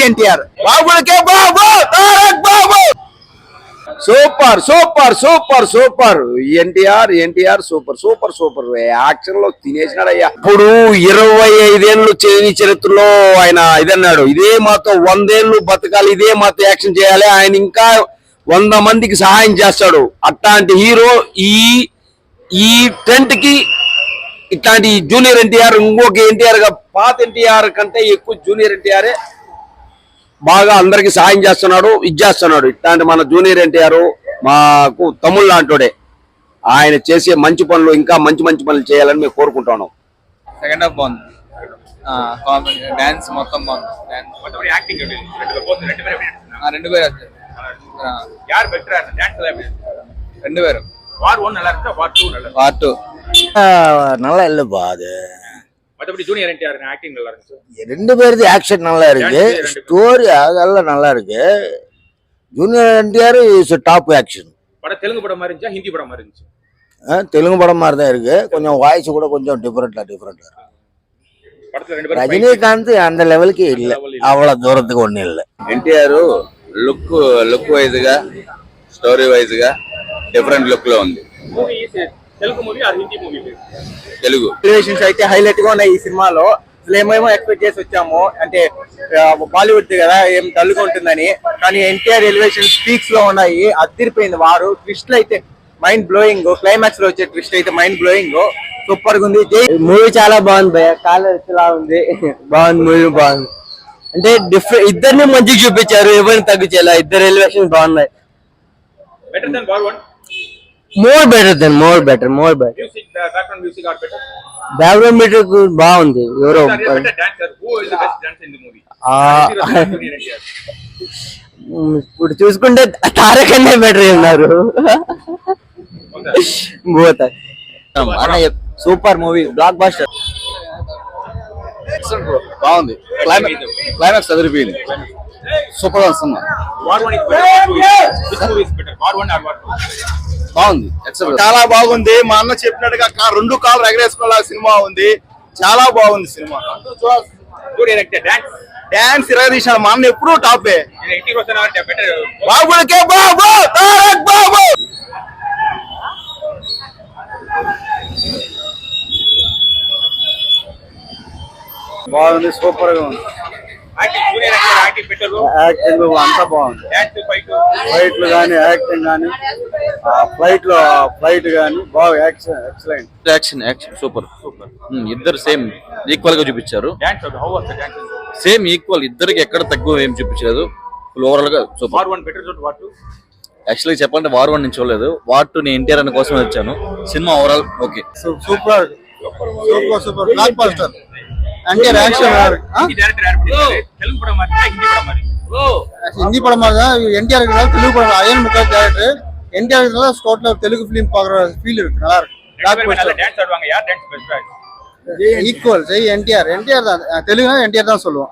ఎన్టీఆర్. బాబులకే బాబు, తారక్ బాబు. Super super super super. NTR super super super. Action లో తినేసినాడయ్యా. ఇప్పుడు 25 ఏళ్ళు చేయని చరిత్రలో ఆయన ఇదన్నాడు, ఇదే మాతో 100 ఏళ్ళు బతకాలి, ఇదే మాతో యాక్షన్ చేయాలి, ఆయన ఇంకా 100 మందికి సహాయం చేస్తాడు. అట్లాంటి హీరో ఈ ట్రెండ్ కి ఇట్లాంటి జూనియర్ ఎన్టీఆర్, ఇంకొక ఎన్టీఆర్ గా పాత ఎన్టీఆర్ కంటే ఎక్కువ జూనియర్ ఎన్టీఆర్ బాగా అందరికి సహాయం చేస్తున్నాడు, ఇచ్చేస్తున్నాడు. ఇట్లాంటి మన జూనియర్ ఎన్టీఆర్ మాకు తమ్ముళ్ళు లాంటోడే. ఆయన చేసే మంచి పనులు ఇంకా మంచి మంచి పనులు చేయాలని మేము కోరుకుంటున్నాం. సెకండ్ హాఫ్ బాగుంది, డాన్స్ మొత్తం బాగుంది. రెండు పేరు రెండు పేరు పార్ట్ நல்லா இல்லப்பா அது. மற்றபடி ஜூனியர் என்டிஆர் ஆக்டிங் நல்லா இருந்துச்சு. ரெண்டு பேருக்கு ஆக்ஷன் நல்லா இருக்கு, ஸ்டோரி அதெல்லாம் நல்லா இருக்கு. Junior NTR is top action. படம் தெலுங்கு படம் மாதிரி இருந்துச்சா ஹிந்தி படம் மாதிரி இருந்துச்சு? தெலுங்கு படம் மாதிரி தான் இருக்கு, கொஞ்சம் வாய்ஸ் கூட கொஞ்சம் டிஃபரெண்டா படத்துல ரெண்டு பேரும் ரஜினிகாந்த் அந்த லெவலுக்கு இல்ல, அவ்வளவு தூரத்துக்கு ஒண்ணும் இல்ல. ఎన్టీఆర్ లుక్ వైజ్ గా స్టోరీ వైజ్ గా డిఫరెంట్ లుక్ లో ఉంది. Movie Telugu movie or Hindi movie? Telugu. Elevations అయితే హైలైట్ గా ఉన్నాయి ఈ సినిమాలో. అసలు ఏమేమో ఎక్స్పెక్ట్ చేసి వచ్చాము, అంటే బాలీవుడ్ కదా ఏం డల్గా ఉంటుందని, కానీ ఎన్టీఆర్ ఎలివేషన్ స్పీక్స్ లో ఉన్నాయి. అదిరిపోయింది వారు. ట్విస్ట్లు అయితే మైండ్ బ్లోయింగ్, క్లైమాక్స్ లో వచ్చే ట్విస్ట్ అయితే మైండ్ బ్లోయింగ్, సూపర్ గా ఉంది. మూవీ చాలా బాగుంది భయ్య, కాలేలా ఉంది, బాగుంది మూవీ బాగుంది. అంటే డిఫరెంట్, ఇద్దరిని మంచిగా చూపించారు, ఎవరిని తగ్గించేలా, ఇద్దరు ఎలివేషన్ బాగున్నాయి. better than war one? more better music, the background music are better? Background music బాగుంది. ఎవరో better dancer, who is the best dancer in the movie? ఇప్పుడు చూసుకుంటే తారకన్నే బెటర్ ఉన్నారు. Super movie, block buster. బాగుంది, క్లైమాక్స్ అదిరిపోయింది, super గా వస్తుంది. war one is better, which movie is better, war one or war two? బాగుంది, చాలా బాగుంది. మా అన్న చెప్పినట్టుగా రెండు కాళ్ళు ఎగరేసుకోవాల సినిమా ఉంది, చాలా బాగుంది సినిమా. Good director, డాన్స్ ఇరగదీశాడు. మా అన్న ఎప్పుడూ టాపే. 80% are better. బాబులకే బాబు, తారక్ బాబు. బాగుంది, సూపర్ గా ఉంది. Acting, junior actor acting better. Acting అంతా బాగుంది. Dance, fight. ఫైట్లు కానీ, యాక్టింగ్ కానీ, ఫ్లైట్ కానీ బాగా ఎక్సలెంట్. Action super. ఇద్దరు సేమ్ ఈక్వల్ గా చూపించారు. Dance, how was the dance? Same equal, ఇద్దరికి ఎక్కడ తక్కువ ఏం చూపించలేదు. ఓవరాల్ గా super. War one better than war two? Actually చెప్పాలంటే వార్ 1 నుంచి చూడలేదు, వార్ 2 నేను ఎన్టీఆర్ అన్న కోసం వచ్చాను. Cinema overall okay, super super super blockbuster. అంటే action Hindi director yaar? Telugu padam mari, Hindi padam mari? Hindi படமா தான் என்டிஆர் தெலுங்கு படம். அயன் முகர் டேரக்டர். என்டிஆர் ஸ்காட்ல தெலுங்கு ஃபிலிம் பாக்குற ஃபீல் இருக்கு, நல்லா இருக்கு. நல்ல டான்ஸ் ஆடுவாங்க, யார் டான்ஸ் பெஸ்ட்? ஈக்குவல் என்டிஆர் தான், தெலுங்குனா என்டிஆர் தான் சொல்லுவோம்.